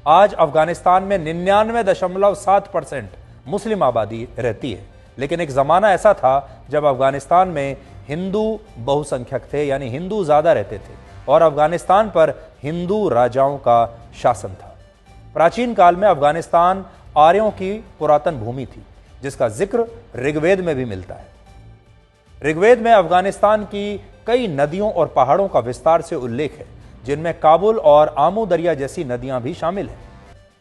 आज अफगानिस्तान में 99.7% मुस्लिम आबादी रहती है, लेकिन एक ज़माना ऐसा था जब अफगानिस्तान में हिंदू बहुसंख्यक थे, यानी हिंदू ज़्यादा रहते थे और अफगानिस्तान पर हिंदू राजाओं का शासन था। प्राचीन काल में अफगानिस्तान आर्यों की पुरातन भूमि थी, जिसका जिक्र ऋग्वेद में भी मिलता है। ऋग्वेद में अफगानिस्तान की कई नदियों और पहाड़ों का विस्तार से उल्लेख है, जिनमें काबुल और आमू दरिया जैसी नदियां भी शामिल हैं।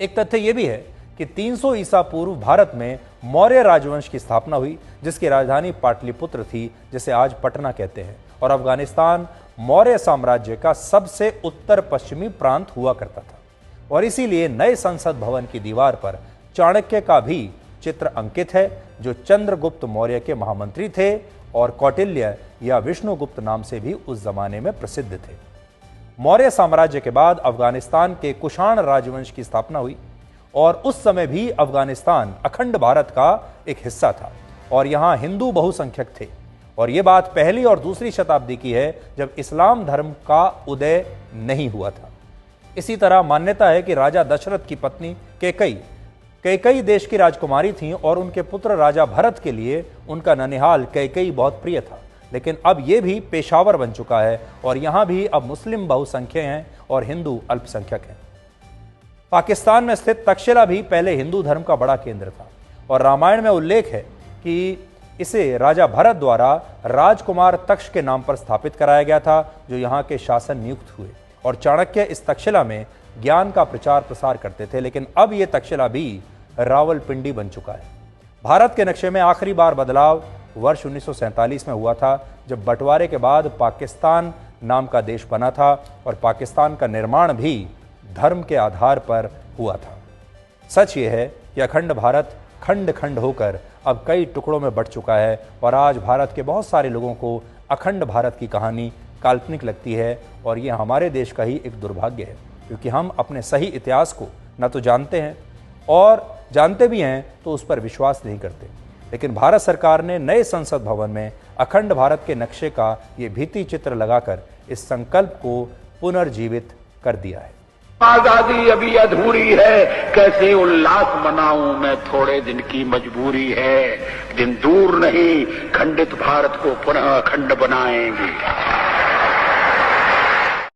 एक तथ्य यह भी है कि 300 ईसा पूर्व भारत में मौर्य राजवंश की स्थापना हुई, जिसकी राजधानी पाटलिपुत्र थी, जिसे आज पटना कहते हैं, और अफगानिस्तान मौर्य साम्राज्य का सबसे उत्तर पश्चिमी प्रांत हुआ करता था। और इसीलिए नए संसद भवन की दीवार पर चाणक्य का भी चित्र अंकित है, जो चंद्रगुप्त मौर्य के महामंत्री थे और कौटिल्य या विष्णुगुप्त नाम से भी उस जमाने में प्रसिद्ध थे। मौर्य साम्राज्य के बाद अफगानिस्तान के कुषाण राजवंश की स्थापना हुई और उस समय भी अफगानिस्तान अखंड भारत का एक हिस्सा था और यहां हिंदू बहुसंख्यक थे। और यह बात पहली और दूसरी शताब्दी की है, जब इस्लाम धर्म का उदय नहीं हुआ था। इसी तरह मान्यता है कि राजा दशरथ की पत्नी कैकई देश की राजकुमारी थीं और उनके पुत्र राजा भरत के लिए उनका ननिहाल कैकई बहुत प्रिय था। लेकिन अब यह भी पेशावर बन चुका है और यहां भी अब मुस्लिम बहुसंख्यक हैं और हिंदू अल्पसंख्यक हैं। पाकिस्तान में स्थित तक्षशिला भी पहले हिंदू धर्म का बड़ा केंद्र था और रामायण में उल्लेख है कि इसे राजा भरत द्वारा राजकुमार तक्ष के नाम पर स्थापित कराया गया था, जो यहां के शासन नियुक्त हुए। और चाणक्य इस तक्षशिला में ज्ञान का प्रचार प्रसार करते थे। लेकिन अब यह तक्षशिला भी रावलपिंडी बन चुका है। भारत के नक्शे में आखिरी बार बदलाव वर्ष 1947 में हुआ था, जब बंटवारे के बाद पाकिस्तान नाम का देश बना था और पाकिस्तान का निर्माण भी धर्म के आधार पर हुआ था। सच ये है कि अखंड भारत खंड खंड होकर अब कई टुकड़ों में बंट चुका है और आज भारत के बहुत सारे लोगों को अखंड भारत की कहानी काल्पनिक लगती है और ये हमारे देश का ही एक दुर्भाग्य है, क्योंकि हम अपने सही इतिहास को न तो जानते हैं और जानते भी हैं तो उस पर विश्वास नहीं करते। लेकिन भारत सरकार ने नए संसद भवन में अखंड भारत के नक्शे का ये भित्ति चित्र लगाकर इस संकल्प को पुनर्जीवित कर दिया है। आजादी अभी अधूरी है, कैसे उल्लास मनाऊं मैं, थोड़े दिन की मजबूरी है, दिन दूर नहीं खंडित भारत को पुनः अखंड बनाएंगे।